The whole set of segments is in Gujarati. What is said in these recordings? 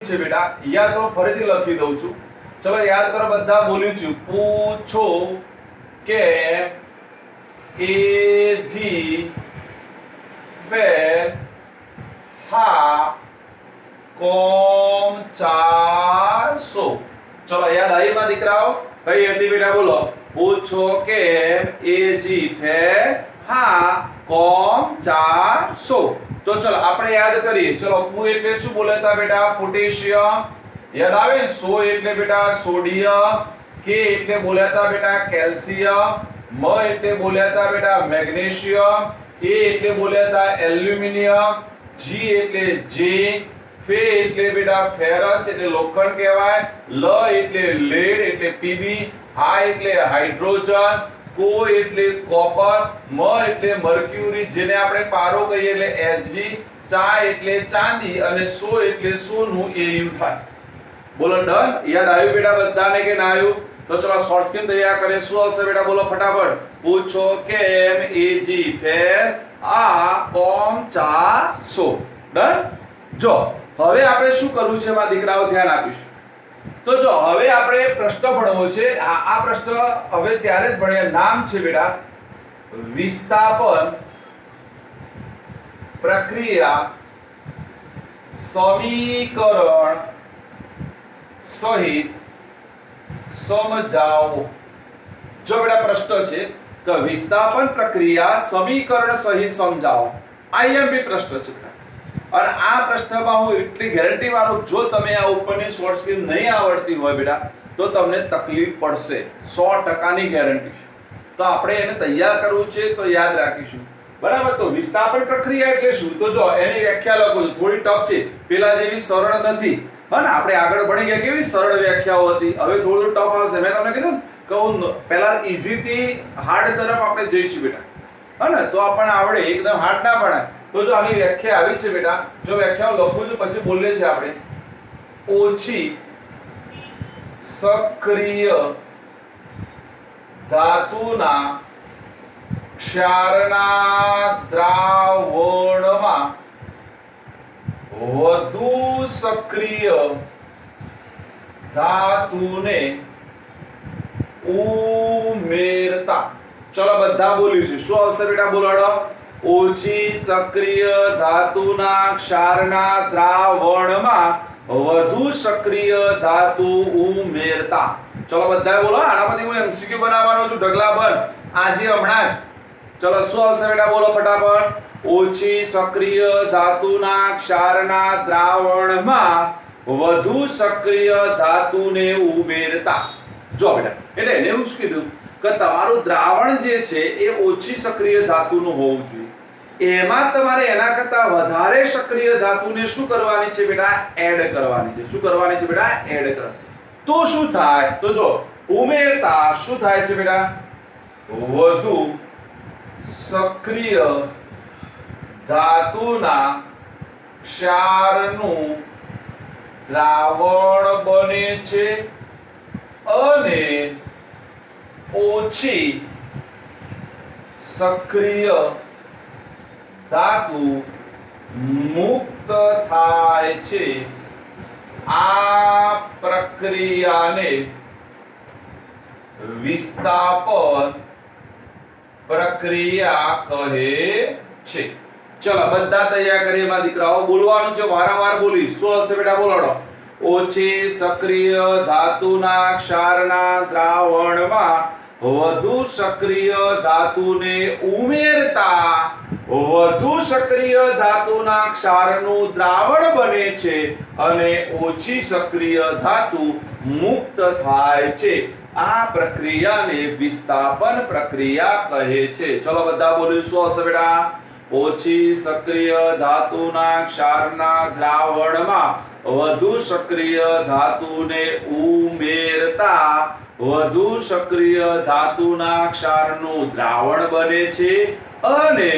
છે બેટા, યા તો ફરીથી લખી દઉં છું. ચલો યાદ કરો, બધા બોલ્યું છું. પૂછો કે એજી ફેર હા કોમ 400. ચલો યાદ આવી માં દીકરાઓ? કઈ હતી બેટા? બોલો. પૂછો કે એજી ફેર હા કોમ 400. તો ચલો આપણે યાદ કરીએ. ચલો પૂ એટલે શું બોલતા બેટા? પોટેશિયમ. યાદ આવે ને? સો એટલે બેટા સોડિયમ. કે એટલે બોલ્યા બેટા કેલ્શિયમ. મ એટલે બોલ્યા બેટા મેગ્નેશિયમ. એ એટલે બોલ્યા એલ્યુમિનિયમ. જી એટલે ઝીંક. ફે એટલે બેટા ફેરસ એટલે લોખંડ કહેવાય. લ એટલે લેડ એટલે પીબી. હા એટલે હાઇડ્રોજન. કો એટલે કોપર. મ એટલે મર્ક્યુરી જેને આપણે પારો કહીએ એટલે Hg. ચા એટલે ચાંદી અને સો એટલે સોનું Au થાય. બોલો ડન? યાદ આવ્યું બેટા બધાને કે ના આવ્યું? તો ચલો શોર્ટ સ્કીમ તૈયાર કરીએ. શું આવશે બેટા? બોલો ફટાફટ. પૂછો કેમ એજી ફેર આ કોમ 400. ડન? જો હવે આપણે શું કરવું છે મારા દીકરાઓ? ધ્યાન આપીશું. તો જો હવે આપણે પ્રશ્ન ભણવો છે. આ પ્રશ્ન હવે ત્યારે જ ભણીએ. નામ છે બેટા વિસ્થાપન પ્રક્રિયા સમીકરણ સહિત સમજાવો. જો બેટા પ્રશ્ન છે કે વિસ્થાપન પ્રક્રિયા સમીકરણ સહિત સમજાવો. આઈએમપી પ્રશ્ન છે બેટા. અને આ પ્રશ્નમાં હું એટલી ગેરંટી વાળું, જો તમે આ ઉપરની શોર્ટ સ્કીમ નહીં આવડતી હોય બેટા તો તમને તકલીફ પડશે. 100% ગેરંટી. તો આપણે એને તૈયાર કરવું છે તો યાદ રાખીશું. બરાબર? તો વિસ્થાપન પ્રક્રિયા એટલે શું? તો જો એની વ્યાખ્યા લખો છો. થોડી ટફ છે, પેલા જેવી સરળ નથી. હા ને? આપણે આગળ ભણી ગયા કેવી સરળ વ્યાખ્યાઓ હતી. હવે થોડું ટફ આવશે. મેં તમને કીધું ને કે હું પહેલા ઈઝી થી હાર્ડ તરફ આપણે જઈશું બેટા. હા ને? તો આપણને આવડે. એકદમ હાર્ડ ના ભણાય. તો જો આની વ્યાખ્યા આવી છે બેટા, જો વ્યાખ્યાઓ લખું છું પછી બોલીએ છીએ આપણે. ઓછી સક્રિય ધાતુના ક્ષારના દ્રાવણમાં વધુ સક્રિય ધાતુને ઉમેરતા. ચલો બધા બોલીશું. શું આવશે બેટા? બોલાડો. ઓછી સક્રિય ધાતુના ક્ષારના દ્રાવણમાં વધુ સક્રિય ધાતુ ઉમેરતા. ચલો બધા બોલો. આનામાંથી હું એમસીક્યુ બનાવવાનો છું. ઢગલા બંધ આજે હમણાં જ. ચલો શું આવશે બેટા? બોલો ફટાફટ. ઓછી સક્રિય ધાતુના ક્ષારના દ્રાવણમાં વધુ સક્રિય ધાતુને ઉમેરતા. જો બેટા એટલે એને એવું જ કીધું કે તમારું દ્રાવણ જે છે એ ઓછી સક્રિય ધાતુનું હોવું જોઈએ. એમાં તમારે એના કરતા વધારે સક્રિય ધાતુને શું કરવાની છે બેટા? એડ કરવાની છે. શું કરવાની છે બેટા? એડ કરવાની. તો શું થાય? તો જો ઉમેરતા શું થાય છે બેટા? વધુ સક્રિય ધાતુના ક્ષારનું દ્રાવણ બને છે અને ઓછી સક્રિય ધાતુ મુક્ત થાય છે. આ પ્રક્રિયાને વિસ્થાપન પ્રક્રિયા કહે છે. ચલો બધા તૈયાર કરીએ મારા દીકરાઓ. બોલવાનું છે, વારંવાર બોલીશ. શું હશે બેટા? બોલાડો. ઓછી સક્રિય ધાતુના ક્ષારના દ્રાવણમાં વધુ સક્રિય ધાતુને ઉમેરતા વધુ સક્રિય ધાતુના ક્ષારનું દ્રાવણ બને છે અને ઓછી સક્રિય ધાતુ મુક્ત થાય છે. આ પ્રક્રિયાને વિસ્થાપન પ્રક્રિયા કહે છે. ચલો બધા બોલો. શું હશે બેટા? ઓછી સક્રિય ધાતુના ક્ષારના દ્રાવણમાં વધુ સક્રિય ધાતુને ઉમેરતા વધુ સક્રિય ધાતુના ક્ષારનું દ્રાવણ બને છે અને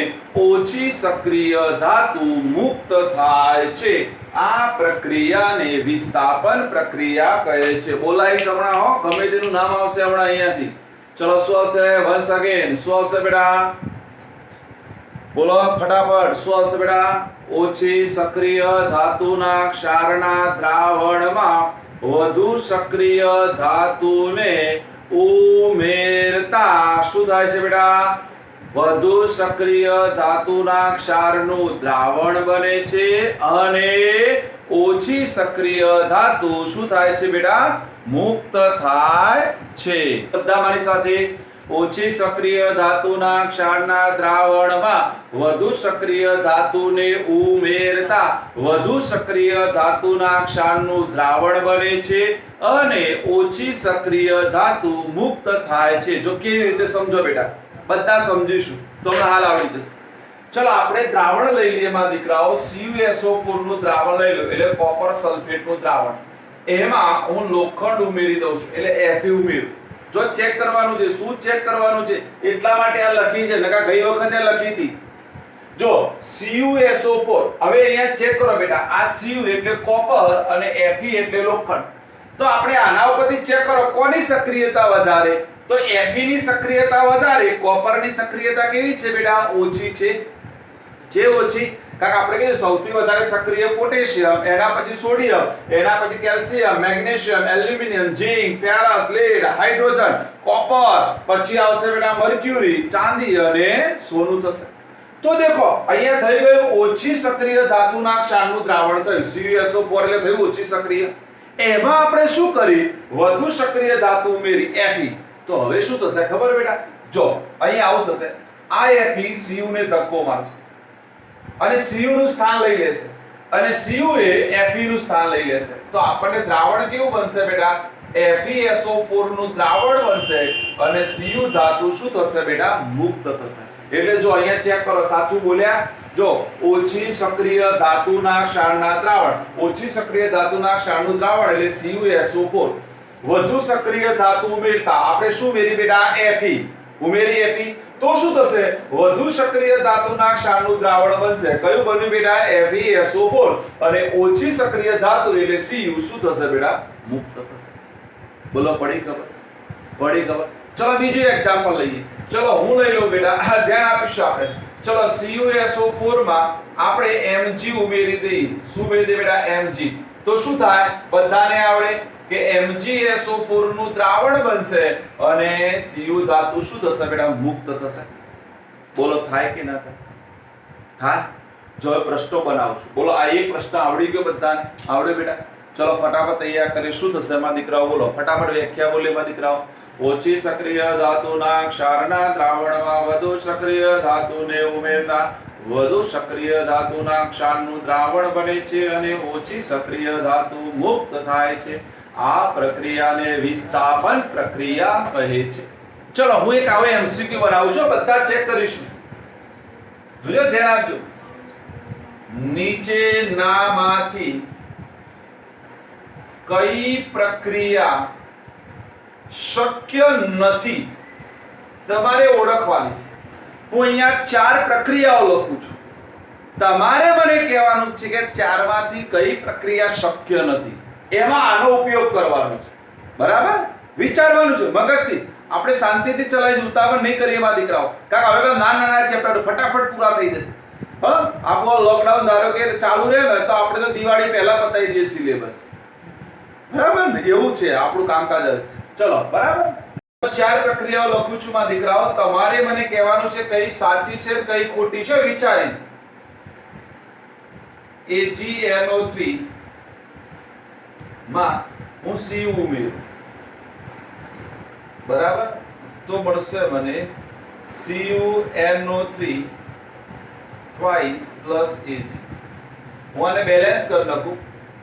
ઓછી સક્રિય ધાતુ મુક્ત થાય છે. આ પ્રક્રિયાને વિસ્થાપન પ્રક્રિયા કહે છે. બોલાઈ હમણાં હો, ગમે તેનું નામ આવશે હમણાં અહીંયાથી. ચલો શું આવશે? વન્સ અગેન શું આવશે બેટા? બોલો ફટાફટ. શું આવશે બેટા? ઓછી સક્રિય ધાતુના ક્ષારના દ્રાવણમાં વધુ સક્રિય ધાતુને ઉમેરતા શું થાય છે બેટા? વધુ સક્રિય ધાતુના ક્ષારનું દ્રાવણ બને છે અને ઓછી સક્રિય ધાતુ શું થાય છે બેટા? મુક્ત થાય છે. બધા મારી સાથે. ઓછી સક્રિય ધાતુના ક્ષારના દ્રાવણમાં વધુ સક્રિય ધાતુને ઉમેરતા વધુ સક્રિય ધાતુના ક્ષારનું દ્રાવણ બને છે અને ઓછી સક્રિય ધાતુ મુક્ત થાય છે. જો કેવી રીતે સમજો બેટા, બધા સમજીશું તો હાલ આવડી જશે. ચલો આપણે દ્રાવણ લઈ લઈએ માં દીકરાઓ. CuSO4 નું દ્રાવણ લઈ લો એટલે કોપર સલ્ફેટ નું દ્રાવણ. એમાં હું લોખંડ ઉમેરી દઉં છું એટલે Fe ઉમેરું. જો ચેક કરવાનું છે, શું ચેક કરવાનું છે એટલા માટે આ લખી છે, નકા ગઈ વખતે લખી હતી. જો CuSO4, હવે અહીંયા ચેક કરો બેટા, આ Cu એટલે કોપર અને Fe એટલે લોખંડ. તો આપણે આના ઉપરથી ચેક કરો કોની સક્રિયતા વધારે? તો Fe ની સક્રિયતા વધારે, કોપરની સક્રિયતા કેવી છે બેટા? ઓછી છે. જે ઓછી કારણ આપણે કીધું સૌથી વધારે સક્રિય પોટેશિયમ, એના પછી સોડિયમ, એના પછી calcium, magnesium, aluminium, zinc, ferrous, lead, hydrogen, copper, પછી આવશે બેટા મર્ક્યુરી, ચાંદી અને સોનું થશે. તો દેખો અહીંયા થઈ ગયું ઓછી સક્રિય ધાતુના ક્ષારનું દ્રાવણ થયું. CuSO4 એટલે થયું ઓછી સક્રિય. એમાં આપણે શું કરી? વધુ સક્રિય ધાતુ ઉમેરી Fe. તો હવે શું થશે ખબર બેટા? જો અહીંયા આવું થશે, આ Fe Cu ને ધક્કો મારશે અને Cu નું સ્થાન લઈ લેશે અને Cu એ Fe નું સ્થાન લઈ લેશે. તો આપણને દ્રાવણ કેવું બનશે બેટા? FeSO4 નું દ્રાવણ બનશે અને Cu ધાતુ શું થશે બેટા? મુક્ત થશે. એટલે જો અહીંયા ચેક કરો, સાચું બોલ્યા? જો ઓછી સક્રિય ધાતુના ક્ષારના દ્રાવણ, ઓછી સક્રિય ધાતુના ક્ષારનું દ્રાવણ એટલે CuSO4. વધુ સક્રિય ધાતુ ઉમેરતા આપણે શું ઉમેરી બેટા? Fe ઉમેરી. Fe તો શું થશે? વધુ સક્રિય ધાતુના ક્ષારનું દ્રાવણ બનશે. કયું બન્યું બેટા? FeSO4. અને ઓછી સક્રિય ધાતુ એટલે Cu શું થશે બેટા? મુક્ત થશે. બોલો પડી ખબર? પડી ખબર? ચલો બીજું એક્ઝામ્પલ લઈએ. ચલો હું લઈ લઉં બેટા, ધ્યાન આપીશું આપણે. ચલો CuSO4 માં આપણે Mg ઉમેરી દઈએ. શું ઉમેરી દઈએ બેટા? Mg. તો શું થાય? બધાને આવડે કે MgSO4 નું દ્રાવણ બનશે અને Cu ધાતુ શું થશે બેટા? મુક્ત થશે. બોલો થાય કે ના થાય? થાય. જો પ્રશ્નો બનાવું છું. બોલો આ એક પ્રશ્ન આવડી ગયો બધાને? આવડે બેટા? ચલો ફટાફટ તૈયાર કરી. શું થશે એમાં દીકરાઓ? બોલો ફટાફટ વ્યાખ્યા બોલે એમાં દીકરાઓ. ઓછી સક્રિય ધાતુના ક્ષારના દ્રાવણમાં વધુ સક્રિય ધાતુને ઉમેરતા વધુ સક્રિય ધાતુના ક્ષારનું દ્રાવણ બને છે અને ઓછી સક્રિય ધાતુ મુક્ત થાય છે. આ પ્રક્રિયાને વિસ્થાપન પ્રક્રિયા કહે છે. ચલો હું એક આવો MCQ બનાવું છું, બધા ચેક કરીશું. જોજો, ધ્યાન આપજો. નીચેનામાંથી કઈ પ્રક્રિયા શક્ય નથી તમારે ઓળખવાની છે. હું અહીંયા 4 પ્રક્રિયાઓ લખું છું. તમારે મને કહેવાનું છે કે 4 માંથી કઈ પ્રક્રિયા શક્ય નથી. એમાં આનો ઉપયોગ કરવાનો છે. બરાબર? વિચારવાનું છે મગજથી. આપણે શાંતિથી ચલાવીશું, ઉતાવળ નહીં કરીએ માં દીકરાઓ. કારણ હવે નાના ચેપ્ટર ફટાફટ પૂરા થઈ જશે. આપણો લોકડાઉન ધારો કે ચાલુ રહે ને તો આપણે તો દિવાળી પહેલા પતાવી દઈએ સિલેબસ. બરાબર ને? એવું છે આપણું કામકાજ. ચલો બરાબર. 4 પ્રક્રિયાઓ લખું છું માં દીકરાઓ. તમારે મને કહેવાનું છે કઈ સાચી છે કઈ ખોટી છે વિચારી. AgNO3 માં હું Cu ઉમેરું. બરાબર? તો મળશે મને CuNO3 twice plus Ag. હું આને બેલેન્સ કરી નાખું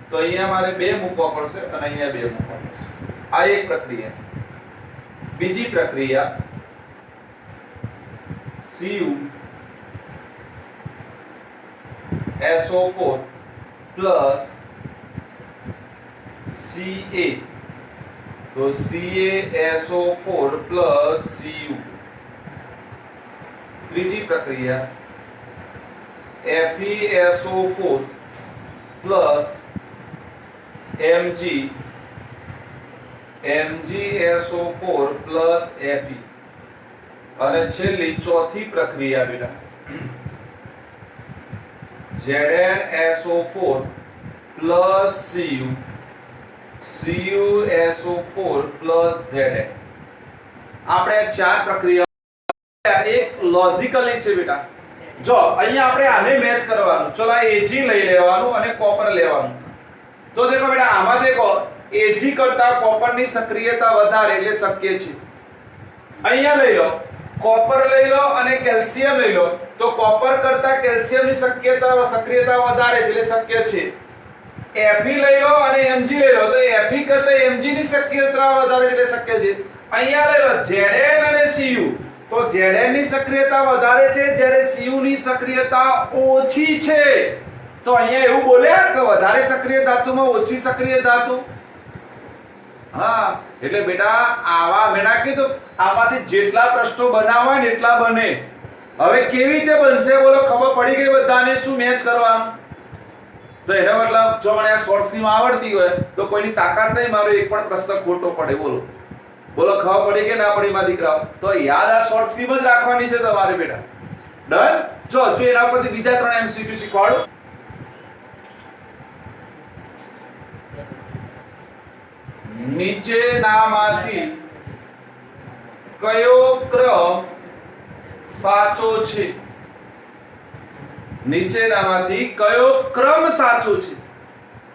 તો અહીંયા મારે 2 મૂકવા પડશે અને અહીંયા 2 મૂકવા પડશે. આ એક પ્રક્રિયા. બીજી પ્રક્રિયા CuSO4 plus Ca. તો CaSO4 plus Cu. ત્રીજી પ્રક્રિયા FeSO4 plus MgSO4 plus Fe. અને છેલ્લી ચોથી પ્રક્રિયા બેટા ZnSO4 plus Cu CuSO4 plus Zn. આપણે આ ચાર પ્રક્રિયા એક લોજિકલી છે બેટા. જો અહીંયા આપણે આને મેચ કરવાનું. ચલો આ Ag લઈ લેવાનું અને કોપર લેવાનું. તો દેખો બેટા આમાં દેખો Ag કરતા કોપરની સક્રિયતા વધારે એટલે શક્ય છે. અહીંયા લઈ લો કોપર લઈ લો અને કેલ્શિયમ લઈ લો તો કોપર કરતા કેલ્શિયમની સક્રિયતા વધારે છે એટલે શક્ય છે. Fe લઈ લો અને Mg લઈ લો તો Fe કરતા Mg ની સક્રિયતા વધારે છે એટલે શક્ય છે. અહીંયા લઈ લો Zn અને Cu તો Zn ની સક્રિયતા વધારે છે જ્યારે Cu ની સક્રિયતા ઓછી છે. તો અહીંયા એવું બોલ્યા કે વધારે સક્રિય ધાતુમાં ઓછી સક્રિય ધાતુ. હા એટલે બેટા આવા મેં કીધું આમાંથી જેટલા પ્રશ્નો બનાવવા ને એટલા બને. હવે કેવી રીતે બનશે બોલો? ખબર પડી ગઈ બધાને શું મેચ કરવાનું? તો એનો મતલબ જો મને આ શોર્ટ સ્કીમ આવડતી હોય તો કોઈની તાકાત નહીં મારો એક પણ પ્રશ્ન ખોટો પડે. બોલો બોલો ખબર પડી કે ના પડી માં દીકરાઓ? તો યાદ આ શોર્ટ સ્કીમ જ રાખવાની છે તમારે બેટા. ડન. જો એના પરથી બીજા 3 MCQ શીખવાડો. નીચેનામાંથી કયો ક્રમ સાચો છે? નીચેનામાંથી કયો ક્રમ સાચો છે?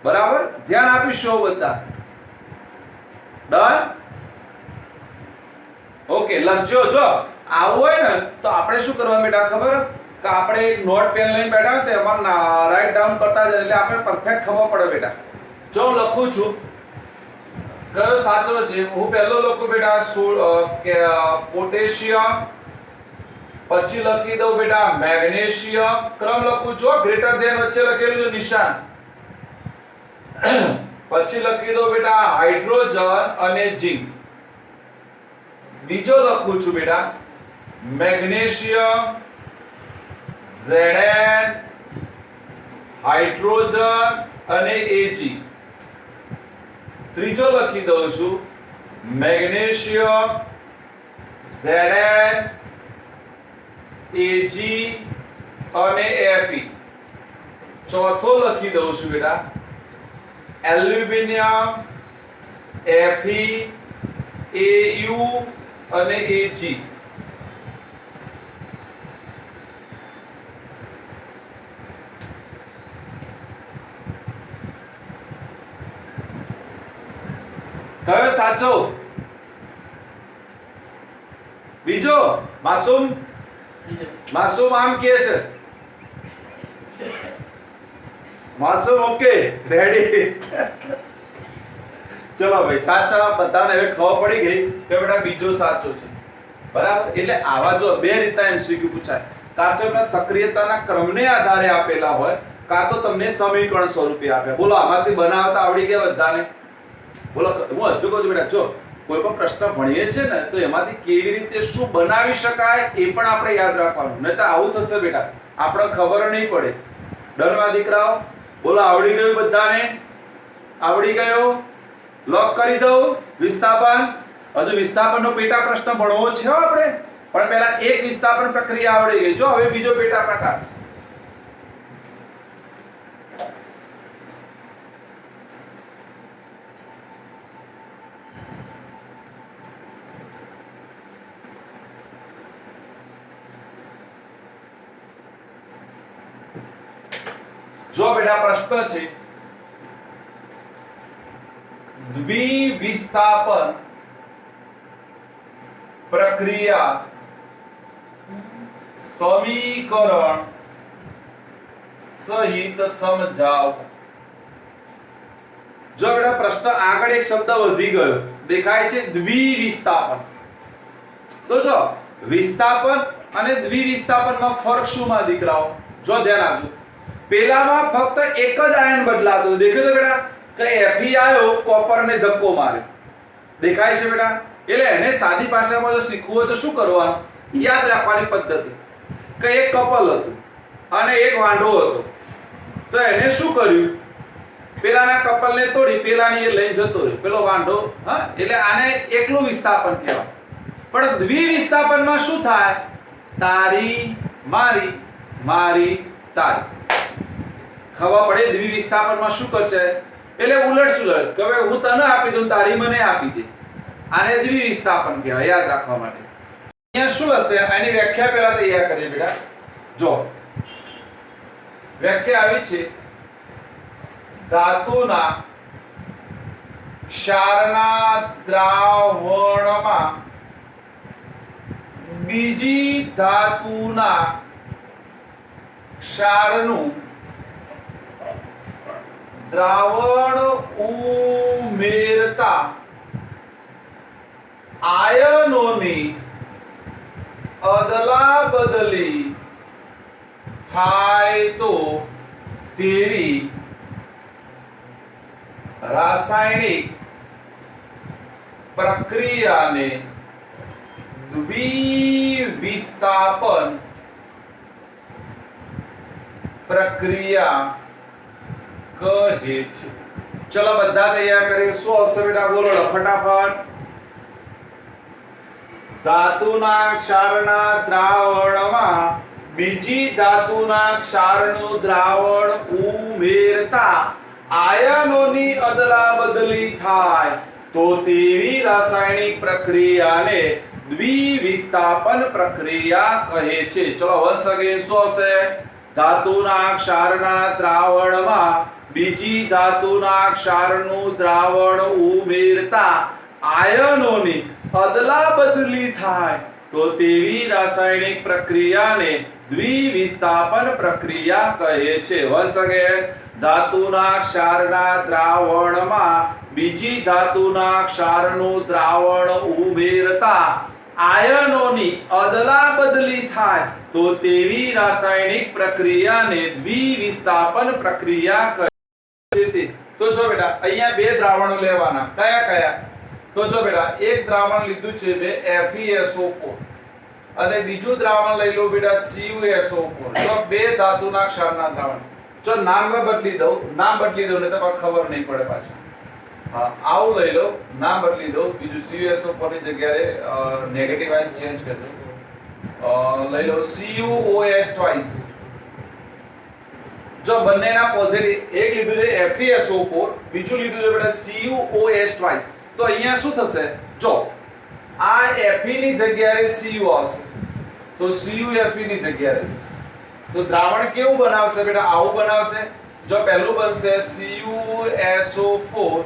બરાબર ધ્યાન આપીશું બધા. ડન. ઓકે લખજો. જો આવું હોય ને તો આપણે શું કરવાનું બેટા ખબર કે આપણે એક નોટ પેન લઈને બેઠા હોય તો એમાં રાઈટ ડાઉન કરતા જાય એટલે આપણે પરફેક્ટ ખબર પડે બેટા. જો હું લખું છું કયો સાચો છે. હું પહેલો લખું બેટા પોટેશિયમ, પછી લખી દઉં બેટા મેગ્નેશિયમ. ક્રમ લખું છું ગ્રેટર ધેન વચ્ચે લખેલું છે નિશાન. પછી લખી દઉં બેટા હાઇડ્રોજન અને ઝિંક. બીજો લખું છું બેટા મેગ્નેશિયમ, Zn, હાઇડ્રોજન અને Ag. ત્રીજો લખી દઉં છું મેગ્નેશિયમ, Zn, Ag અને Fe. ચોથો લખી દઉં છું બેટા એલ્યુમિનિયમ, Fe, Au અને Ag. કયો સાચો? બીજો માસૂમ આમ કે છે. માસૂમ ઓકે રેડી. ચલો ભાઈ સાચા બધાને હવે ખબર પડી ગઈ કે બેટા બીજો સાચો છે. બરાબર. એટલે આવા જો બે રીતના MCQ પૂછાય. કાં તો એમના સક્રિયતાના ક્રમને આધારે આપેલા હોય કાં તો તમને સમીકરણ સ્વરૂપે આપે. બોલો આમાંથી બનાવતા આવડી ગયા બધાને? બોલો હું હજુ કહું છું બેટા જો કોઈ પણ પ્રશ્ન ભણીએ છે ને તો એમાંથી કેવી રીતે શું બનાવી શકાય એ પણ આપણે યાદ રાખવાનું. નહીં તો આવું થશે બેટા આપણે ખબર નહીં પડે. ડરમાં દીકરાઓ બોલો આવડી ગયું બધાને? આવડી ગયો? લોક કરી દઉં વિસ્થાપન. હજુ વિસ્થાપનનો પેટા પ્રશ્ન ભણવો છે આપણે પણ પહેલા એક વિસ્થાપન પ્રક્રિયા આવડી ગઈ. જો હવે બીજો પેટા પ્રકાર. જો બેટા પ્રશ્ન છે દ્વિવિસ્થાપન પ્રક્રિયા સમીકરણ સહિત સમજાવો. જો બેટા પ્રશ્ન આગળ એક શબ્દ વધી ગયો દેખાય છે દ્વિવિસ્થાપન. તો જો વિસ્થાપન અને દ્વિવિસ્થાપનમાં ફરક શું માં દીકરાઓ? જો ધ્યાન આપજો. પેલામાં ફક્ત એક જ આયન બદલાતો. દેખ્યો તો બેટા કે Fe આયો કોપરને ધક્કો માર્યો. દેખાય છે બેટા? એટલે એને સાદી ભાષામાં જો શીખવું હોય તો શું કરવાનું? યાદ રાખવાની પદ્ધતિ કે એક કપલ હતું અને એક વાંઢો હતો. તો એને શું કર્યું? પેલાના કપલને તોડી પેલાની એ લઈને જતો રહ્યો પેલો વાંઢો. હા એટલે આને એકલું વિસ્થાપન કહેવાય. પણ દ્વિવિસ્થાપનમાં શું થાય? તારી મારી મારી તારી. ખબર પડે દ્વિવિસ્થાપનમાં શું કરશે એટલે ઉલટ સુલટ કે હવે હું તને આપી દઉં તારી મને આપી દે આને દ્વિવિસ્થાપન કહેવાય યાદ રાખવા માટે અહીંયા શું હશે આની વ્યાખ્યા પહેલા તૈયાર કરીએ બેટા જો વ્યાખ્યા આવી છે ધાતુના ક્ષારના દ્રાવણમાં બીજી ધાતુના ક્ષારનું દ્રાવણ ઉમેરતા આયનોની અદલા બદલી થાય તો તેવી રાસાયણિક પ્રક્રિયાને દ્વિવિસ્થાપન પ્રક્રિયા કહે છે ચલો બધા તૈયાર કરીએ શું આવશે બેટા બોલો ફટાફટ ધાતુના ક્ષારના દ્રાવણમાં બીજી ધાતુના ક્ષારનું દ્રાવણ ઉમેરતા આયનોની અદલા બદલી થાય તો તેવી રાસાયણિક પ્રક્રિયાને દ્વિવિસ્થાપન પ્રક્રિયા કહે છે ચલો વન્સ અગેન શું આવશે ધાતુના ક્ષારના દ્રાવણમાં બીજી ધાતુના ક્ષારનું દ્રાવણ ઉમેરતા આયનોની અદલા બદલી થાય તો તેવી રાસાયણિક પ્રક્રિયાને દ્વિવિસ્થાપન પ્રક્રિયા કહે છે વન્સ અગેન ધાતુના ક્ષારના દ્રાવણમાં બીજી ધાતુના ક્ષારનું દ્રાવણ ઉમેરતા આયનોની અદલા બદલી થાય તો તેવી રાસાયણિક પ્રક્રિયાને દ્વિવિસ્થાપન પ્રક્રિયા કહે છે તો જો બેટા અહીંયા બે દ્રાવણો લેવાના કયા કયા તો જો બેટા એક દ્રાવણ લીધું છે બે FeSO4 અને બીજું દ્રાવણ લઈ લો બેટા CuSO4 તો બે ધાતુના ક્ષારના દ્રાવણ જો નામ બદલી દઉં ને તો ખબર નહીં પડે પાછું હા આવું લઈ લો નામ બદલી દો બીજું CuSO4 ની જગ્યાએ નેગેટિવ આયન ચેન્જ કરી દો લઈ લો CuOH ટ્વાઇસ જો બંનેના પોઝિટિવ એક લીધું છે FeSO4 બીજું લીધું છે બેટા CuOH ટ્વાઇસ તો અહીંયા શું થશે જો આ Fe ની જગ્યાએ Cu આવશે તો CuFe ની જગ્યાએ રહેશે તો દ્રાવણ કેવું બનાવશે બેટા આવું બનાવશે જો પહેલું બનશે CuSO4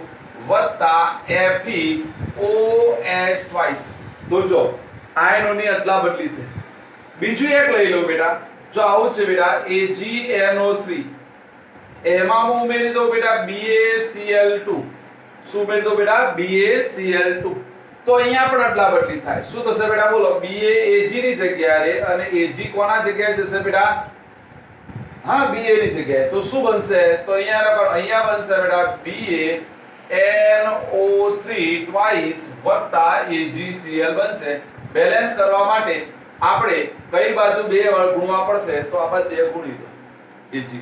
વત્તા FeOH ટ્વાઇસ તો જો આયનોની અદલા બદલી થઈ બીજું એક લઈ લો બેટા જો આવું છે બેટા AgNO3 એમાં હું ઉમેરી દઉં બેટા BaCl2 શું ઉમેરી દઉં બેટા BaCl2 તો અહીંયા પણ અદલા બદલી થાય શું થશે બેટા બોલો Ba Ag ની જગ્યાએ અને Ag કોના જગ્યાએ જશે બેટા હા Ba ની જગ્યાએ તો શું બનશે તો અહીંયા બનશે બેટા BaNO3 ટ્વાઇસ વત્તા AgCl બનશે બેલેન્સ કરવા માટે આપણે કઈ બાજુ બે ગુણવા પડશે તો આ બાજુ બે ગુણી દો Ag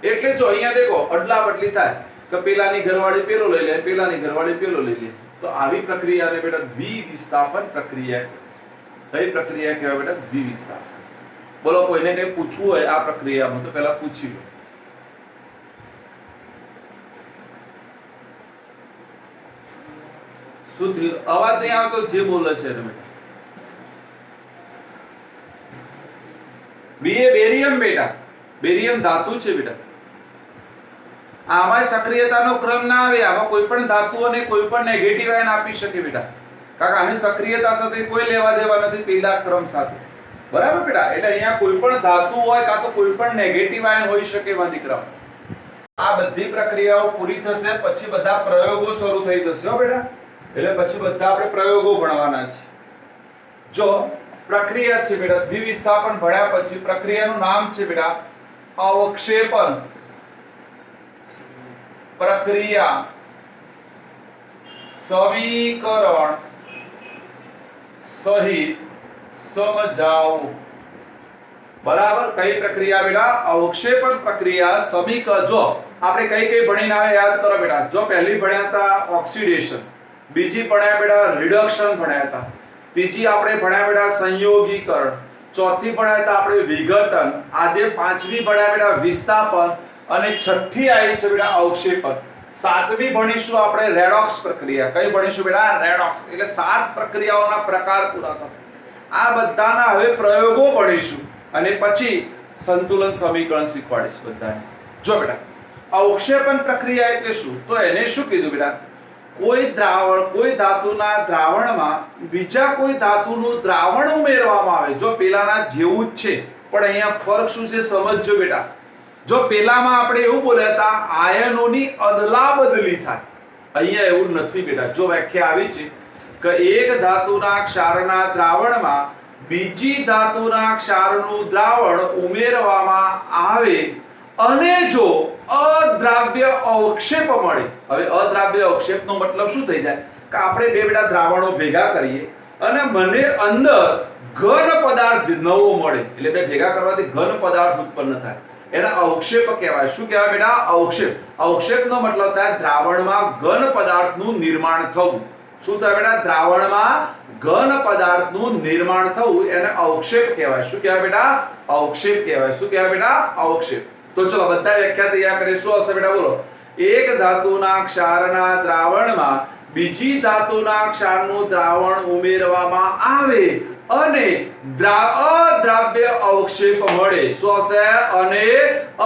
એટલે જો અહીંયા દેખો અદલા બદલી થાય કે પેલાની ઘરવાળી પેલો લઈ લે પેલાની ઘરવાળી પેલો લઈ લે તો આવી પ્રક્રિયાને બેટા દ્વિવિસ્થાપન પ્રક્રિયા કઈ પ્રક્રિયા કહેવાય બેટા દ્વિવિસ્થાપન બોલો કોઈને કઈ પૂછવું હોય આ પ્રક્રિયામાં તો પહેલા પૂછી લો શું થયું અવાજ નહીં આવતો જે બોલે છે તમે બેરિયમ બેટા બેરિયમ ધાતુ છે બેટા આમાં સક્રિયતાનો ક્રમ ના આવે આમાં કોઈ પણ ધાતુઓને કોઈ પણ નેગેટિવ આયન આપી શકે બેટા કારણ કે આની સક્રિયતા સાથે કોઈ લેવા દેવા નથી પહેલા ક્રમ સાથે બરાબર બેટા એટલે અહીંયા કોઈ પણ ધાતુ હોય કાં તો કોઈ પણ નેગેટિવ આયન હોઈ શકે માં દીકરાઓ આ બધી પ્રક્રિયાઓ પૂરી થશે પછી બધા પ્રયોગો શરૂ થઈ જશે હો બેટા એટલે પછી બધા આપણે પ્રયોગો ભણવાના છે જો પ્રક્રિયા છે બેટા દ્વિવિસ્થાપન ભણ્યા પછી પ્રક્રિયાનું નામ છે બેટા અવક્ષેપન પ્રક્રિયા સમીકરણ સહિત સમજાવો બરાબર કઈ પ્રક્રિયા બેટા અવક્ષેપન પ્રક્રિયા સમીકરણ જો આપણે કઈ કઈ ભણીને આવે યાદ કરો બેટા જો પહેલી ભણ્યા હતા ઓક્સિડેશન બીજી ભણ્યા બેટા રિડક્શન ભણ્યા હતા ત્રીજી આપણે ભણ્યા બેટા સંયોગીકરણ ચોથી ભણ્યા હતા આપણે વિઘટન આજે પાંચમી ભણ્યા બેટા વિસ્થાપન અને છઠ્ઠી આવી છે બેટા અવક્ષેપન. સાતમી ભણીશું આપણે રેડોક્સ પ્રક્રિયા. કઈ ભણીશું બેટા? રેડોક્સ. એટલે 7 પ્રક્રિયાઓના પ્રકાર પૂરા થશે. આ બધાના હવે પ્રયોગો ભણીશું અને પછી સંતુલન સમીકરણ શીખવાડીશ બધાને. જો બેટા, અવક્ષેપન પ્રક્રિયા એટલે શું? તો એને શું કીધું બેટા? કોઈ દ્રાવણ, કોઈ ધાતુના દ્રાવણમાં બીજા કોઈ ધાતુનું દ્રાવણ ઉમેરવામાં આવે. જો પેલાના જેવું જ છે, પણ અહીંયા ફરક શું છે સમજજો બેટા. જો પેલામાં આપણે એવું બોલ્યા હતા આયનોની અદલા બદલી થાય, અહીંયા એવું નથી બેટા. જો વ્યાખ્યા આવી છે કે એક ધાતુના ક્ષારના દ્રાવણમાં બીજી ધાતુના ક્ષારનું દ્રાવણ ઉમેરવામાં આવે અને જો અદ્રાવ્ય અવક્ષેપ મળે. હવે અદ્રાવ્ય અવક્ષેપનો મતલબ શું થઈ જાય કે આપણે બે બેટા દ્રાવણો ભેગા કરીએ અને મને અંદર ઘન પદાર્થ નવો મળે, એટલે બે ભેગા કરવાથી ઘન પદાર્થ ઉત્પન્ન થાય, એને અવક્ષેપ કહેવાય. શું કહેવાય બેટા? અવક્ષેપ. અવક્ષેપનો મતલબ થાય દ્રાવણમાં ઘન પદાર્થનું નિર્માણ થવું. શું થાય બેટા? દ્રાવણમાં ઘન પદાર્થનું નિર્માણ થવું એને અવક્ષેપ કહેવાય. શું કહેવાય બેટા? અવક્ષેપ કહેવાય. શું કહેવાય બેટા? અવક્ષેપ. તો ચલો બધા વ્યાખ્યા તૈયાર કરીએ. શું આવશે બેટા? બોલો. એક ધાતુના ક્ષારના દ્રાવણમાં બીજી ધાતુના ક્ષારનું દ્રાવણ ઉમેરવામાં આવે અને અદ્રાવ્ય અવક્ષેપ મળે. શું આવશે? અને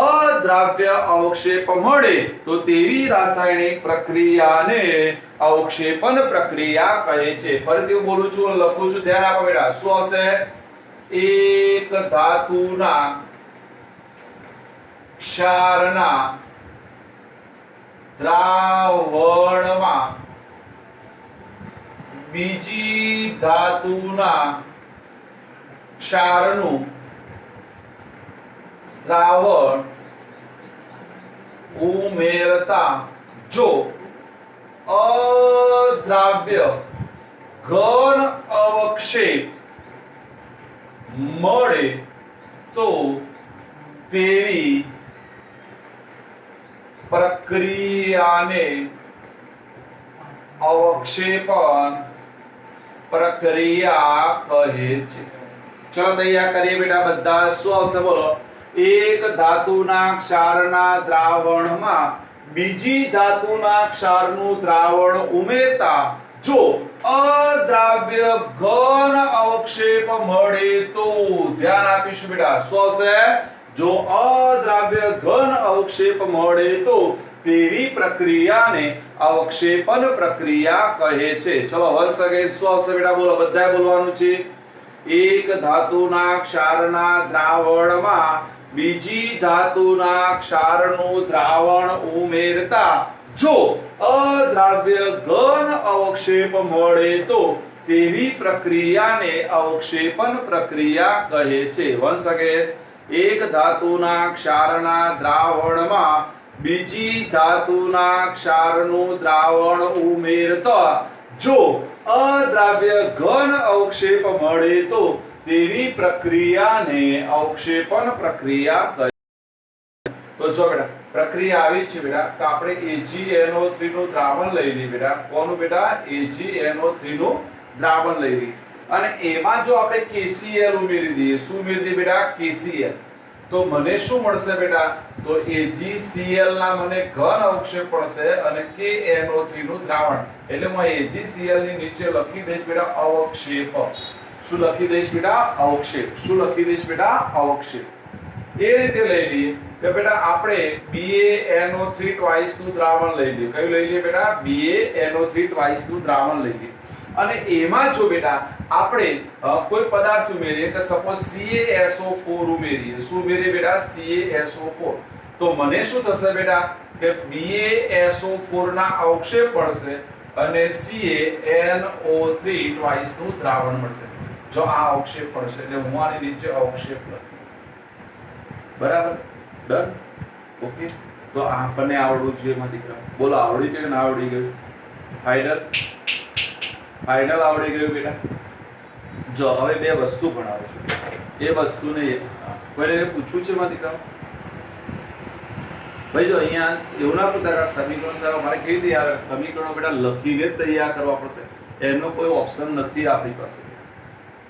અદ્રાવ્ય અવક્ષેપ મળે તો તેવી રાસાયણિક પ્રક્રિયાને અવક્ષેપન પ્રક્રિયા કહે છે. ફરીથી હું બોલું છું, લખું છું, ધ્યાન આપો બેટા. શું આવશે? એક ધાતુના ક્ષારના દ્રાવણમાં બીજી ધાતુના ક્ષારનું દ્રાવણ ઉમેરતા જો અદ્રાવ્ય ઘન અવક્ષેપ મળે તો તેવી પ્રક્રિયાને અવક્ષેપન પ્રક્રિયા કહે છે. ચલો તૈયાર કરીએ બેટા બધા. શું આવશે બોલો? એક ધાતુના ક્ષારના દ્રાવણમાં બીજી ધાતુના ક્ષારનું દ્રાવણ ઉમેરતા જો અદ્રાવ્ય ઘન અવક્ષેપ મળે તો, ધ્યાન આપીશું બેટા. શું આવશે? જો અદ્રાવ્ય ઘન અવક્ષેપ મળે તો તેવી પ્રક્રિયાને અવક્ષેપન પ્રક્રિયા કહે છે. ચલો વન્સ અગેન. શું આવશે બેટા? બોલો. બધાએ બોલવાનું છે. એક ધાતુના ક્ષારના દ્રાવણમાં બીજી ધાતુના ક્ષારનું દ્રાવણ ઉમેરતા જો અદ્રાવ્ય ઘન અવક્ષેપ મળે તો તેવી પ્રક્રિયાને અવક્ષેપન પ્રક્રિયા કહે છે. Once again. એક ધાતુના ક્ષારના દ્રાવણમાં બીજી ધાતુના ક્ષારનું દ્રાવણ ઉમેરતા જો અદ્રાવ્ય ઘન અવક્ષેપ મળે તો તેવી પ્રક્રિયાને અવક્ષેપન પ્રક્રિયા કહે. તો જો બેટા પ્રક્રિયા આવી છે બેટા કે આપણે AgNO3 નું દ્રાવણ લઈ લઈએ બેટા. કોનું બેટા? AgNO3 નું દ્રાવણ લઈ લઈએ અને એમાં જો આપણે KCl ઉમેરી દઈએ. શું ઉમેરી દઈએ બેટા? KCl. તો મને શું મળશે બેટા? તો AgCl ના મને ઘન અવક્ષેપ મળશે અને KNO3 નું દ્રાવણ. એટલે હું AgCl ની નીચે લખી દઈશ બેટા અવક્ષેપ. શું લખી દઈશ બેટા? અવક્ષેપ. શું લખી દઈશ બેટા? અવક્ષેપ. એ રીતે લઈ લઈએ કે બેટા આપણે BaNO3 ટ્વાઇસ નું દ્રાવણ લઈ લઈએ. કયું લઈ લઈએ બેટા? BaNO3 ટ્વાઇસ નું દ્રાવણ લઈ લઈએ અને એમાં જો બેટા આપણે કોઈ પદાર્થ ઉમેરીએ કે સપોઝ CaSO4 ઉમેરીએ. શું ઉમેરીએ બેટા? CaSO4. તો મને શું થશે બેટા કે BaSO4 ના અવક્ષેપ મળશે અને CaNO3 ટ્વાઇસ નું દ્રાવણ મળશે. જો આ અવક્ષેપ પડશે એટલે હું આની નીચે અવક્ષેપ લખું. બરાબર? ડન? ઓકે. તો આપણને આવડવું જોઈએ માં દીકરા. બોલો આવડી ગયું કે ના આવડી ગયું? ફાઇનલ આવડી ગયું બેટા. જો હવે બે વસ્તુ ભણાવું છું. એ વસ્તુને કોઈને પૂછવું છે માં દીકરા? ભાઈ જો અહીંયા એવું ના પૂછતા સમીકરણ સાહેબ મારે કેવી રીતે યાર સમીકરણો બેટા લખીને તૈયાર કરવા પડશે. એનો કોઈ ઓપ્શન નથી આપણી પાસે.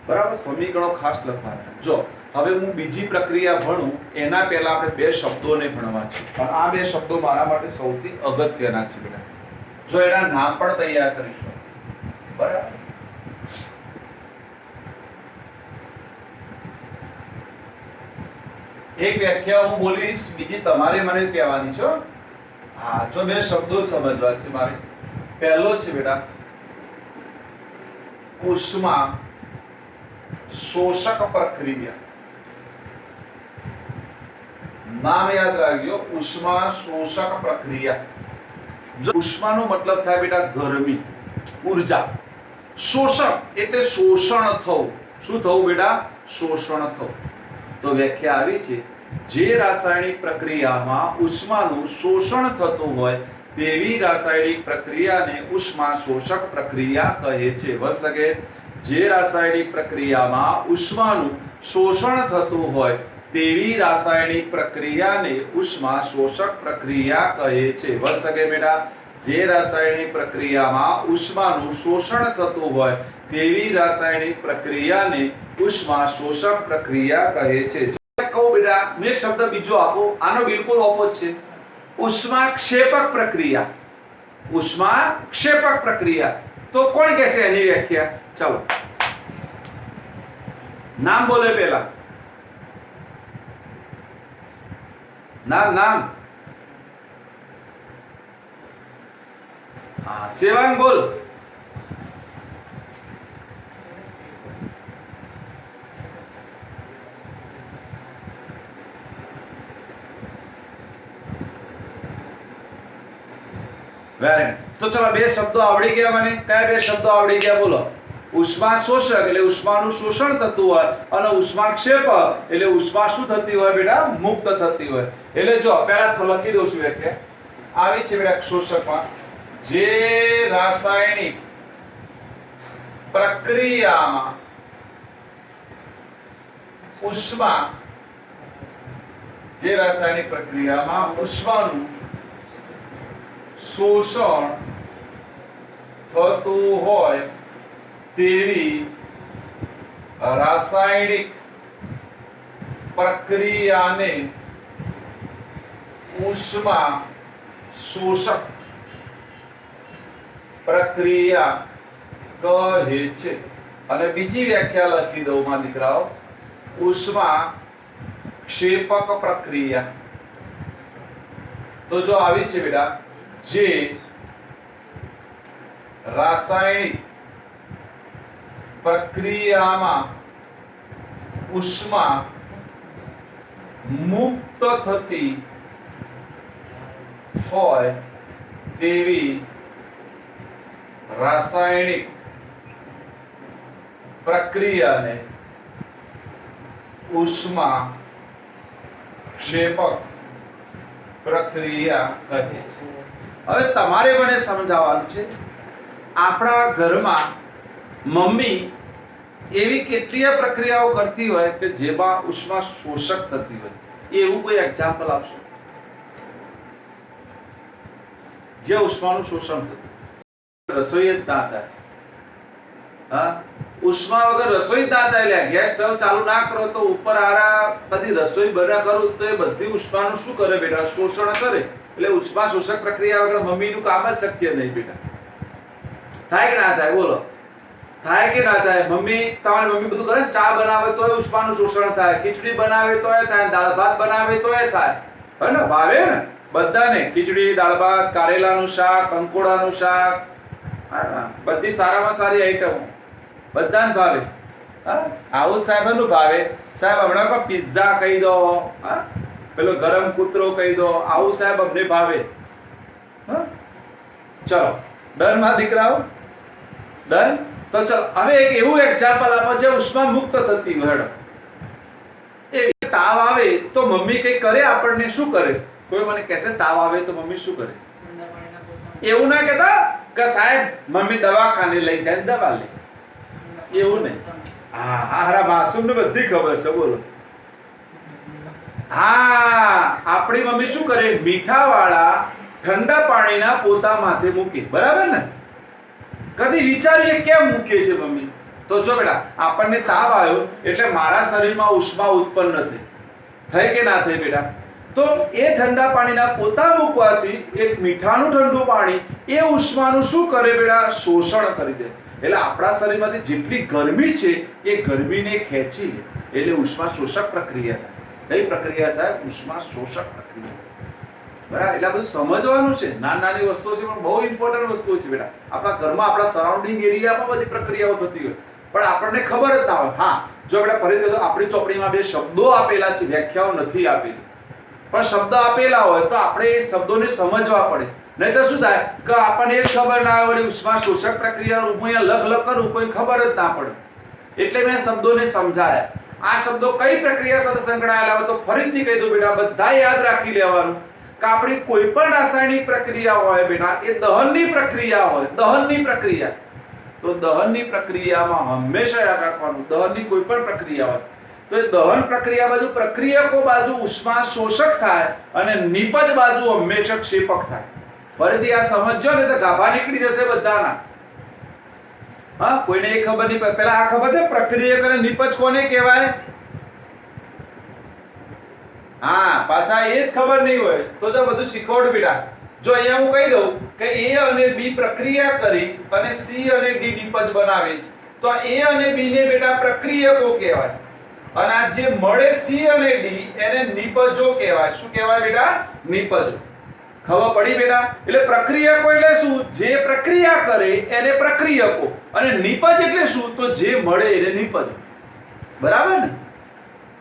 બરાબર? સમીકરણો ખાસ લખવાના. જો હવે હું બીજી પ્રક્રિયા ભણું એના પહેલા આપણે બે શબ્દોને ભણવા છે, પણ આ બે શબ્દો મારા માટે સૌથી અગત્યના છે બેટા. જો એના નામ પણ તૈયાર કરીશું, બરાબર. એક વ્યાખ્યા હું બોલીશ, બીજી તમારે મને કહેવાની છે. હા, જો બે શબ્દો સમજવા છે મારે. પહેલો છે બેટા ઉષ્મા શોષક પ્રક્રિયા. નામ યાદ રાખજો, ઉષ્મા શોષક પ્રક્રિયા. જો ઉષ્માનો મતલબ થાય બેટા ગરમી, ઉર્જા. શોષક એટલે શોષણ થવું. શું થવું બેટા? શોષણ થવું. તો વ્યાખ્યા આવી છે, જે રાસાયણિક પ્રક્રિયામાં ઉષ્માનું શોષણ થતું હોય તેવી રાસાયણિક પ્રક્રિયાને ઉષ્મા શોષક પ્રક્રિયા કહે છે. વન્સ અગેન, જે રાસાયણિક પ્રક્રિયામાં ઉષ્માનું શોષણ થતું હોય તેવી રાસાયણિક પ્રક્રિયાને ઉષ્મા શોષક પ્રક્રિયા કહે છે. વન્સ અગેન બેટા, જે રાસાયણિક પ્રક્રિયામાં ઉષ્માનું શોષણ થતું હોય તેવી રાસાયણિક પ્રક્રિયાને ઉષ્મા શોષક પ્રક્રિયા કહે છે. કહું બેટા, મેં એક શબ્દ બીજો આપો, આનો બિલકુલ ઓપોઝિટ છે. ઉષ્માક્ષેપક પ્રક્રિયા. ઉષ્માક્ષેપક પ્રક્રિયા. તો કોણ કહેશે એની વ્યાખ્યા? ચાલો નામ બોલે પહેલા. નામ. હા, સેવાંગ બોલ. વેરી તો ચલો, બે શબ્દો આવડી ગયા મને. કયા બે શબ્દો આવડી ગયા બોલો? ઉષ્મા શોષક એટલે ઉષ્માનું શોષણ થતું હોય, અને ઉષ્માક્ષેપક એટલે ઉષ્મા શું થતી હોય બેટા? મુક્ત થતી હોય. એટલે જો પહેલા લખી દઉં છું વ્યાખ્યા. આવી છે બેટા શોષકમાં, જે રાસાયણિક પ્રક્રિયામાં ઉષ્માનું શોષણ થતું હોય તેવી રાસાયણિક પ્રક્રિયાને ઉષ્મા શોષક પ્રક્રિયા કહે છે. અને બીજી વ્યાખ્યા લખી દઉં માં દીકરાઓ, ઉષ્મા ક્ષેપક પ્રક્રિયા. તો જો આવી છે બેટા, જે રાસાયણિક પ્રક્રિયામાં ઉષ્મા મુક્ત થતી હોય તેવી રાસાયણિક પ્રક્રિયાને ઉષ્મા ક્ષેપક પ્રક્રિયા કહે છે. હવે તમારે મને સમજાવવાનું છે, આપણા ઘરમાં મમ્મી એવી કેટલીય પ્રક્રિયાઓ કરતી હોય કે જેમાં ઉષ્મા શોષક થતી હોય, એવું કોઈ એક્ઝામ્પલ આપશો જે ઉષ્માનું શોષણ થતું? રસોઈ જ ના થાય. હા, ઉષ્મા વગર રસોઈ ના થાય. એટલે ગેસ સ્ટવ ચાલુ ના કરો તો ઉપર આરા બધી રસોઈ બના કરું તો એ બધી ઉષ્માનું શું કરે બેટા? શોષણ કરે. એટલે ઉષ્મા શોષક પ્રક્રિયા વગર મમ્મીનું કામ જ શક્ય નહીં બેટા. થાય કે ના થાય? બોલો, થાય કે ના થાય? તમારી મમ્મી બધું કરે, ચા બનાવે તોય ઉષ્માનું શોષણ થાય, ખીચડી બનાવે તોય થાય, દાળ ભાત બનાવે તોય થાય. હે ને? ભાવે ને બધાને? ખીચડી, દાળ ભાત, કારેલાનું શાક, કંકોડાનું શાક, બધી સારામાં સારી આઈટમો બધાને ભાવે. હા, આવું સાહેબનું ભાવે. સાહેબ હમણાં કોઈ પિઝા કહી દો, હા, પેલો ગરમ કૂતરો કહી દો, આવું સાહેબ અમને ભાવે. હા, ચલો ડન માં દીકરાઓ? ડન. તો ચલો હવે એક એવું એક્ઝામ્પલ આપો જે ઉષ્મા મુક્ત થતી હોય. એ તાવ આવે તો મમ્મી કઈ કરે આપણને? શું કરે? કોઈ મને કહેશે તાવ આવે તો મમ્મી શું કરે? એવું ના કહેતા કે સાહેબ મમ્મી દવાખાને લઈ જાય દવા લે, એવું નહીં. હા, હારા માસૂમને બધી ખબર છે. બોલો. હા, આપણી મમ્મી શું કરે? મીઠા વાળા ઠંડા પાણીના પોતા માથે મૂકે. બરાબર ને? કદી વિચારીએ કેમ મૂકે છે મમ્મી? તો જો બેટા આપણને તાવ આવ્યો એટલે મારા શરીરમાં ઉષ્મા ઉત્પન્ન થઈ કે ના થઈ બેટા? તો એ ઠંડા પાણીના પોતા મૂકવાથી એક મીઠાનું ઠંડુ પાણી એ ઉષ્માનું શું કરે બેટા? શોષણ કરી દે. એટલે આપણા શરીરમાંથી જેટલી ગરમી છે એ ગરમીને ખેંચી લે. એટલે ઉષ્મા શોષક પ્રક્રિયા થાય. કઈ પ્રક્રિયા થાય? ઉષ્મા શોષક પ્રક્રિયા. બરાબર? એટલે બધું સમજવાનું છે. નાની વસ્તુઓ છે પણ બહુ ઇમ્પોર્ટન્ટ વસ્તુઓ છે બેટા. આપણા ઘરમાં આપણા સરાઉન્ડિંગ એરિયામાં બધી પ્રક્રિયાઓ થતી હોય પણ આપણને ખબર જ ના હોય. હા, જો બેટા ફરીથી તો આપણી ચોપડીમાં બે શબ્દો આપેલા છે, વ્યાખ્યાઓ નથી આપેલી. પણ શબ્દ આપેલા હોય તો આપણે એ શબ્દોને સમજવા પડે. નહીં તો શું થાય કે આપણને એ ખબર ના હોય ઉષ્મા શોષક પ્રક્રિયાનું હું અહીંયા લખ કરું કોઈ ખબર જ ના પડે. એટલે મેં શબ્દોને સમજાયા. આ શબ્દો કઈ પ્રક્રિયા સાથે સંકળાયેલા હોય તો ફરીથી કહી દઉં બેટા, બધા યાદ રાખી લેવાનું કે આપણી કોઈ પણ રાસાયણિક પ્રક્રિયા હોય બેટા એ દહનની પ્રક્રિયા હોય. દહનની પ્રક્રિયા તો દહનની પ્રક્રિયામાં હંમેશા યાદ રાખવાનું, દહનની કોઈ પણ પ્રક્રિયા હોય તો એ દહન પ્રક્રિયા બાજુ પ્રક્રિયકો બાજુ ઉષ્મા શોષક થાય અને નિપજ બાજુ હંમેશા ક્ષેપક થાય. ફરીથી આ સમજજો ને તો ગાભા નીકળી જશે બધાના. હા, કોઈને એ ખબર નહીં પડે. પેલા આ ખબર છે પ્રક્રિયક અને નિપજ કોને કહેવાય? હા, પાછા એ જ ખબર નહીં હોય તો જો બધું શીખવાડું બેટા. જો અહીંયા હું કહી દઉં કે A અને B પ્રક્રિયા કરી અને C અને D નિપજ બનાવે તો A અને B ને બેટા પ્રક્રિયકો કહેવાય અને આ જે મળે C અને D એને નિપજો કહેવાય. શું કહેવાય બેટા? નિપજો. ખબર પડી બેટા? એટલે પ્રક્રિયકો એટલે શું? જે પ્રક્રિયા કરે એને પ્રક્રિયકો અને નિપજ એટલે શું? તો જે મળે એને નિપજ. બરાબર ને?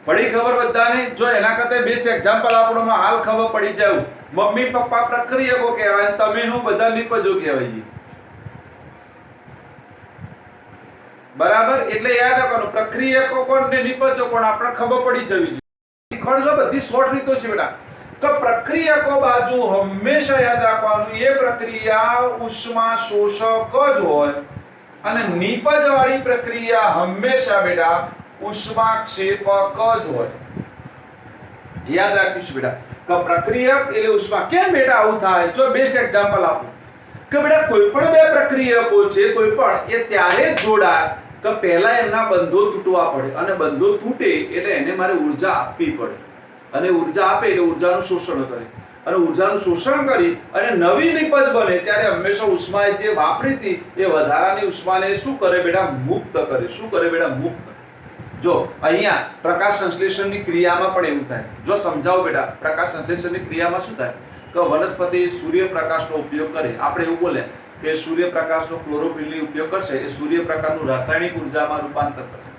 પડી ખબર બધાને? જો એના કરતા બેસ્ટ એક્ઝામ્પલ આપણોમાં હાલ ખબર પડી જાય. મમ્મી પપ્પા પ્રક્રિયકો કહેવાય અને તમે નું બધા નિપજો કહેવાય. બરાબર? એટલે યાદ રાખવાનું પ્રક્રિયકો કોણ ને નિપજો કોણ આપણે ખબર પડી જવી જોઈએ. શીખવાડજો બધી શોર્ટ રીતો છે બેટા. તો પ્રક્રિયકો બાજુ હંમેશા યાદ રાખવાનું એ પ્રક્રિયા ઉષ્મા શોષક જ હોય અને નિપજ વાળી પ્રક્રિયા હંમેશા બેટા ઉષ્મા ક્ષેપક જ હોય. યાદ રાખીશું બેટા કે પ્રક્રિયક એટલે ઉષ્મા. કેમ બેટા આવું થાય? જો બેસ્ટ એક્ઝામ્પલ આપું કે બેટા કોઈ પણ બે પ્રક્રિયકો છે કોઈ પણ એ ત્યારે જ જોડાય કે પહેલા એમના બંધો તૂટવા પડે અને બંધો તૂટે એટલે એને મારે ઉર્જા આપવી પડે અને ઉર્જા આપે એટલે ઉર્જાનું શોષણ કરે અને ઉર્જાનું શોષણ કરી અને નવી નિપજ બને ત્યારે હંમેશા ઉષ્મા જે વાપરી હતી એ વધારાની ઉષ્માને શું કરે બેટા? મુક્ત કરે. શું કરે બેટા? મુક્ત. જો અહીંયા પ્રકાશ સંશ્લેષણની ક્રિયામાં પણ એવું થાય. જો સમજાવો બેટા, પ્રકાશ સંશ્લેષણની ક્રિયામાં શું થાય કે વનસ્પતિ સૂર્યપ્રકાશનો ઉપયોગ કરે. આપણે એવું બોલે કે સૂર્યપ્રકાશનો ક્લોરોફિલનો ઉપયોગ કરશે એ સૂર્યપ્રકાશનું રાસાયણિક ઉર્જામાં રૂપાંતર કરશે.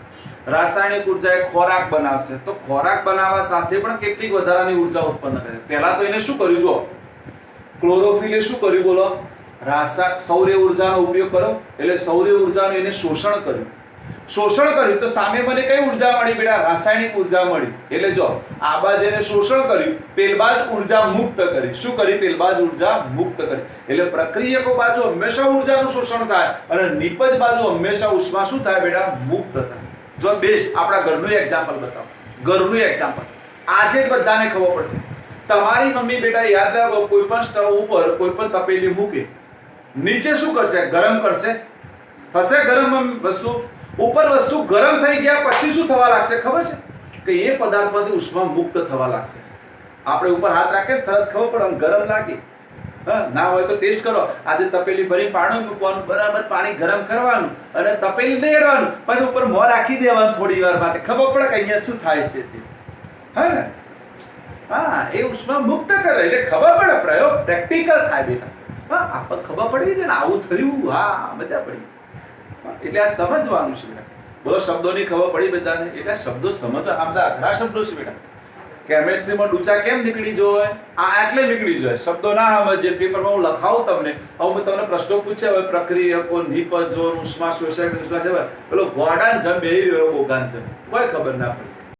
રાસાયણિક ઉર્જા એ ખોરાક બનાવશે તો ખોરાક બનાવવા સાથે પણ કેટલીક વધારાની ઉર્જા ઉત્પન્ન કરે. પહેલા તો એને શું કર્યું? જો ક્લોરોફિલે શું કર્યું બોલો? સૌર ઉર્જાનો ઉપયોગ કર્યો એટલે સૌર ઉર્જાનું એને શોષણ કર્યું. શોષણ કર્યું તો સામે મને કઈ ઉર્જા મળી બેટા? રાસાયણિક ઉર્જા મળી. એટલે જો આ બાજુ એને શોષણ કર્યું, પેલબાજ ઉર્જા મુક્ત કરી. શું કરી? પેલબાજ ઉર્જા મુક્ત કરી. એટલે પ્રક્રિયકો બાજુ હંમેશા ઉર્જાનું શોષણ થાય અને નિપજ બાજુ હંમેશા ઉષ્મા શું થાય બેટા? મુક્ત થાય. જો બેસ્ટ આપણા ઘરનું એક્ઝામ્પલ બતાવો. ઘરનું એક્ઝામ્પલ આજે જ બધાને ખબર પડશે. તમારી મમ્મી બેટા યાદ રાખો કોઈ પણ સ્ટવ ઉપર કોઈ પણ તપેલી મૂકે નીચે શું કરશે? ગરમ કરશે. થશે ગરમ વસ્તુ. ઉપર વસ્તુ ગરમ થઈ ગયા પછી શું થવા લાગશે ખબર છે? કે એ પદાર્થમાંથી ઉષ્મા મુક્ત થવા લાગશે. આપણે ઉપર હાથ રાખે તરત ખબર પડે ગરમ લાગે. હા, ના હોય તો ટેસ્ટ કરો. આજે તપેલી ભરી પાણી મૂકવાનું, બરાબર પાણી ગરમ કરવાનું અને તપેલી નહીં અડવાનું, પછી ઉપર મોં રાખી દેવાનું થોડી વાર માટે. ખબર પડે કે અહીંયા શું થાય છે તે. હા ને? હા, એ ઉષ્મા મુક્ત કરે એટલે ખબર પડે. પ્રયોગ પ્રેક્ટિકલ થાય બેટા. હા, આપણને ખબર પડવી છે ને આવું થયું. હા, મજા પડી. એટલે આ સમજવાનું છે બેટા. બોલો શબ્દોની ખબર પડી બધાને? એટલે શબ્દો સમજવા આ બધા અઘરા શબ્દો છે બેટા. કેમેસ્ટ્રીમાં ડૂચા કેમ નીકળી જોઈએ? આ એટલે નીકળી જોઈએ. શબ્દો ના સમજે પેપરમાં હું લખાવું તમને. હવે મેં તમને પ્રશ્નો પૂછે હવે પ્રક્રિયકો, નિપજો, ઉષ્મા શોષક, પેલો ગોડાન જમ બેહી રહ્યો બોગાન જમ કોઈ ખબર ના પડી.